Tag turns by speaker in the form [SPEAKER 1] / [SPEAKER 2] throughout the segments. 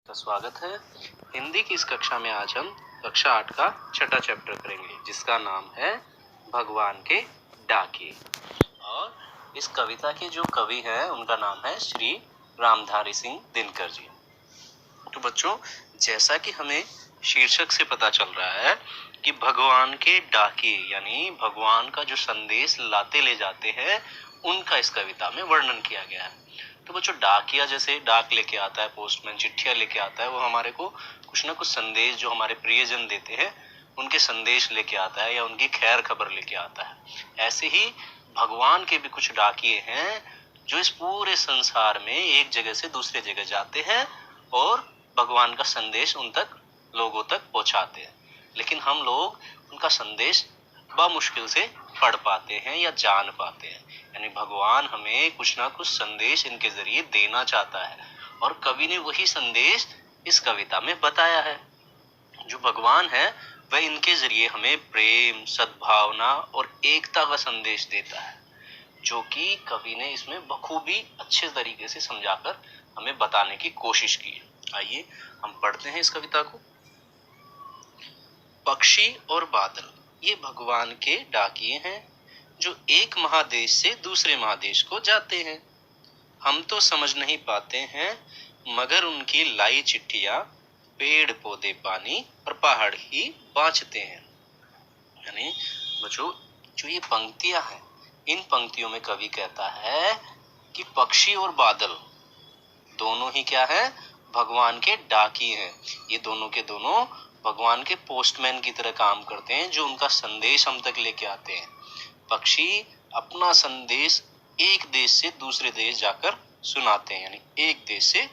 [SPEAKER 1] का स्वागत है। हिंदी की इस कक्षा में आज हम कक्षा 8 का छठा चैप्टर करेंगे जिसका नाम है भगवान के डाकिए। और इस कविता के जो कवि हैं उनका नाम है श्री रामधारी सिंह दिनकर जी। तो बच्चों, जैसा कि हमें शीर्षक से पता चल रहा है कि भगवान के डाकिए यानी भगवान का जो संदेश लाते ले जाते हैं उनका इस कविता में वर्णन किया गया है। तो बच्चों, डाकिया जैसे डाक लेके आता है, पोस्टमैन चिट्ठियां लेके आता है, वो हमारे को कुछ ना कुछ संदेश जो हमारे प्रियजन देते हैं उनके संदेश लेके आता है या उनकी खैर खबर लेके आता है। ऐसे ही भगवान के भी कुछ डाकिए हैं जो इस पूरे संसार में एक जगह से दूसरे जगह जाते हैं और भगवान का संदेश उन तक लोगों तक पहुंचाते हैं। लेकिन हम लोग उनका संदेश बमुश्किल से पढ़ पाते हैं या जान पाते हैं। यानी भगवान हमें कुछ ना कुछ संदेश इनके जरिए देना चाहता है और कवि ने वही संदेश इस कविता में बताया है। जो भगवान है वह इनके जरिए हमें प्रेम, सद्भावना और एकता का संदेश देता है, जो कि कवि ने इसमें बखूबी अच्छे तरीके से समझाकर हमें बताने की कोशिश की है। आइए हम पढ़ते हैं इस कविता को। पक्षी और बादल ये भगवान के डाकिए हैं जो एक महादेश से दूसरे महादेश को जाते हैं। हम तो समझ नहीं पाते हैं मगर उनकी लाई चिट्ठियां पेड़ पौधे पानी और पहाड़ ही बांचते हैं। यानी बच्चों, जो ये पंक्तियां हैं इन पंक्तियों में कवि कहता है कि पक्षी और बादल दोनों ही क्या है, भगवान के डाकिए हैं। ये दोनों के दोनों भगवान के पोस्टमैन की तरह काम करते हैं जो उनका संदेश हम तक लेके आते हैं। पक्षी अपना संदेश एक देश से दूसरे देश जाकर सुनाते हैं, यानी एक देश से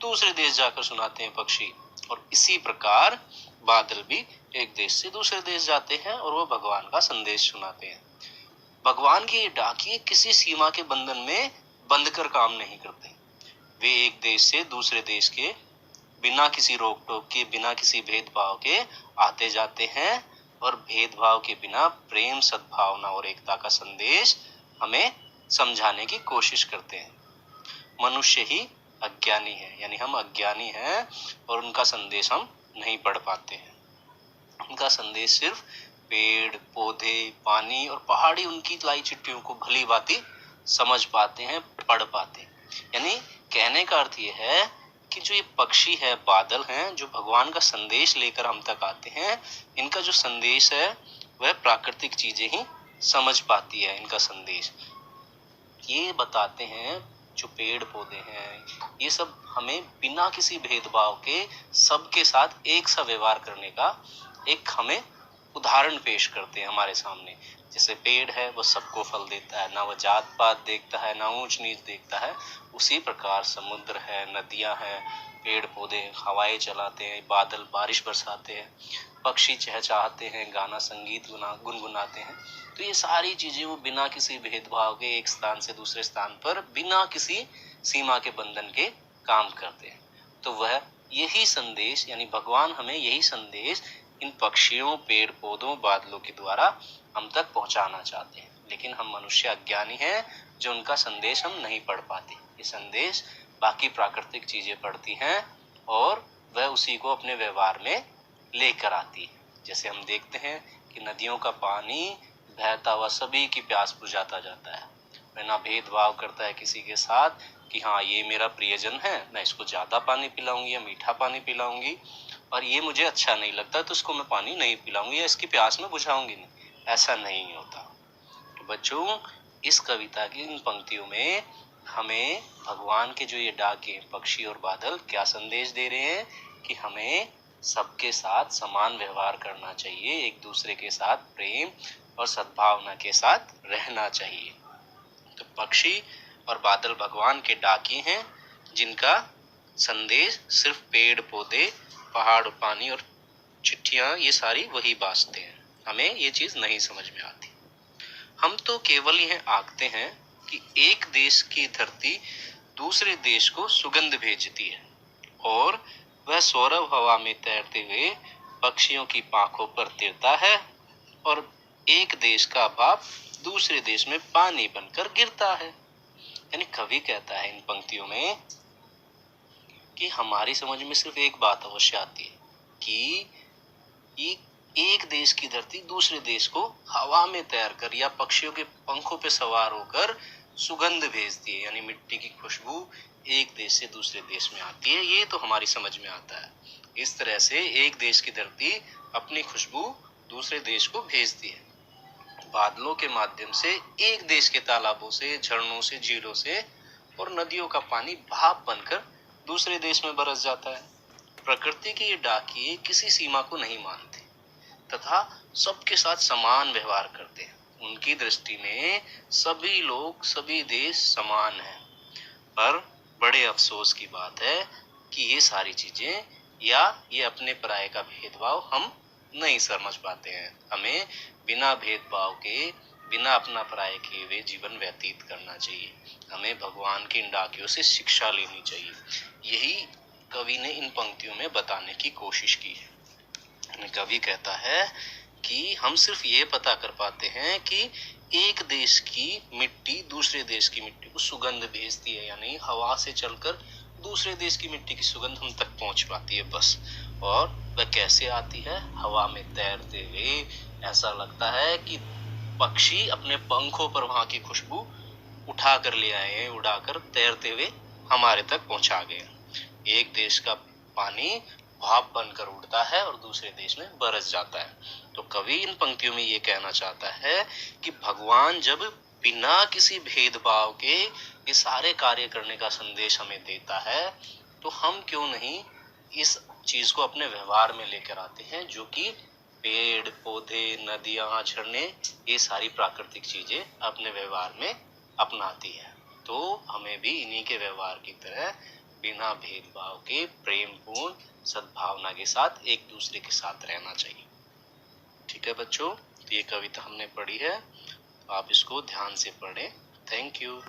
[SPEAKER 1] दूसरे देश जाकर सुनाते हैं पक्षी। और इसी प्रकार बादल भी एक देश से दूसरे देश जाते हैं और वो भगवान का संदेश सुनाते हैं। भगवान के डाकिए किसी सीमा के बंधन में बंधकर काम नहीं करते। वे एक देश से दूसरे देश के बिना किसी रोक टोक के, बिना किसी भेदभाव के आते जाते हैं और भेदभाव के बिना प्रेम, सद्भावना और एकता का संदेश हमें समझाने की कोशिश करते हैं। मनुष्य ही अज्ञानी है, यानी हम अज्ञानी हैं और उनका संदेश हम नहीं पढ़ पाते हैं। उनका संदेश सिर्फ पेड़ पौधे पानी और पहाड़ी उनकी लाई चिट्ठियों को भली भांति समझ पाते हैं, पढ़ पाते हैं। यानी कहने का अर्थ ये है कि जो ये पक्षी है, बादल हैं, जो भगवान का संदेश लेकर हम तक आते हैं, इनका जो संदेश है वह प्राकृतिक चीजें ही समझ पाती है। इनका संदेश ये बताते हैं, जो पेड़ पौधे हैं ये सब हमें बिना किसी भेदभाव के सबके साथ एक सा व्यवहार करने का एक हमें उदाहरण पेश करते हैं हमारे सामने। जैसे पेड़ है वो सबको फल देता है, ना वो जात पात देखता है, ना ऊंच नीच देखता है। उसी प्रकार समुद्र है, नदियां हैं, पेड़ पौधे हवाएं चलाते हैं, बादल बारिश बरसाते हैं, पक्षी चहचहाते हैं, गाना संगीत गुनगुनाते हैं। तो ये सारी चीजें वो बिना किसी भेदभाव के एक स्थान से दूसरे स्थान पर बिना किसी सीमा के बंधन के काम करते हैं। तो वह यही संदेश, यानी भगवान हमें यही संदेश इन पक्षियों, पेड़ पौधों, बादलों के द्वारा हम तक पहुंचाना चाहते हैं। लेकिन हम मनुष्य अज्ञानी हैं जो उनका संदेश हम नहीं पढ़ पाते। ये संदेश बाकी प्राकृतिक चीजें पढ़ती हैं और वह उसी को अपने व्यवहार में लेकर आती है। जैसे हम देखते हैं कि नदियों का पानी बहता हुआ सभी की प्यास बुझाता जाता है, वह ना भेदभाव करता है किसी के साथ कि हाँ ये मेरा प्रियजन है, मैं इसको ज्यादा पानी पिलाऊंगी या मीठा पानी पिलाऊंगी, और ये मुझे अच्छा नहीं लगता तो इसको मैं पानी नहीं पिलाऊंगी या इसकी प्यास में बुझाऊंगी नहीं। ऐसा नहीं होता। तो बच्चों, इस कविता की इन पंक्तियों में हमें भगवान के जो ये डाके पक्षी और बादल क्या संदेश दे रहे हैं कि हमें सबके साथ समान व्यवहार करना चाहिए, एक दूसरे के साथ प्रेम और सद्भावना के साथ रहना चाहिए। तो पक्षी और बादल भगवान के डाकी हैं जिनका संदेश सिर्फ पेड़ पौधे, पहाड़, पानी और चिट्ठियां ये सारी वही बांचते हैं। हमें ये चीज नहीं समझ में आती। हम तो केवल यह आंकते हैं कि एक देश की धरती दूसरे देश को सुगंध भेजती है और वह सौरभ हवा में तैरते हुए पक्षियों की पांखों पर तिरता है और एक देश का भाप दूसरे देश में पानी बनकर गिरता है। यानी कवि कहता है इन पंक्तियों में कि हमारी समझ में सिर्फ एक बात अवश्य आती है कि एक देश की धरती दूसरे देश को हवा में तैर कर या पक्षियों के पंखों पे सवार होकर सुगंध भेजती है, यानी मिट्टी की खुशबू एक देश से दूसरे देश में आती है। ये तो हमारी समझ में आता है। इस तरह से एक देश की धरती अपनी खुशबू दूसरे देश को भेजती है। बादलों के माध्यम से एक देश के तालाबों से, झरनों से, झीलों से और नदियों का पानी भाप बनकर दूसरे देश में बरस जाता है। प्रकृति के ये डाकिये किसी सीमा को नहीं मानते तथा सबके साथ समान व्यवहार करते हैं। उनकी दृष्टि में सभी लोग, सभी देश समान हैं। पर बड़े अफसोस की बात है कि ये सारी चीजें या ये अपने पराये का भेदभाव हम नहीं समझ पाते हैं। हमें बिना भेदभाव के, बिना अपना पराये किए हुए जीवन व्यतीत करना चाहिए। हमें भगवान के इन डाकियों से शिक्षा लेनी चाहिए। यही कवि ने इन पंक्तियों में बताने की कोशिश की है। कवि कहता है कि हम सिर्फ ये पता कर पाते हैं कि एक देश की मिट्टी दूसरे देश की मिट्टी को सुगंध भेजती है, यानी हवा से चलकर दूसरे देश की मिट्टी की सुगंध हम तक पहुंच पाती है बस। और वह कैसे आती है? हवा में तैरते हुए। ऐसा लगता है कि पक्षी अपने पंखों पर वहां की खुशबू उठा कर ले आए हैं, उड़ाकर तैरते हुए हमारे तक पहुंचा गए। एक देश का पानी भाप बनकर उड़ता है और दूसरे देश में बरस जाता है। तो कवि इन पंक्तियों में ये कहना चाहता है कि भगवान जब बिना किसी भेदभाव के ये सारे कार्य करने का संदेश हमें देता है, तो हम क्यों नहीं इस चीज को अपने व्यवहार में लेकर आते हैं, जो कि पेड़ पौधे, नदियां, झरने, ये सारी प्राकृतिक चीजें अपने व्यवहार में अपनाती है। तो हमें भी इन्हीं के व्यवहार की तरह बिना भेदभाव के प्रेमपूर्ण सद्भावना के साथ एक दूसरे के साथ रहना चाहिए। ठीक है बच्चों, तो ये कविता हमने पढ़ी है, तो आप इसको ध्यान से पढ़ें। Thank you.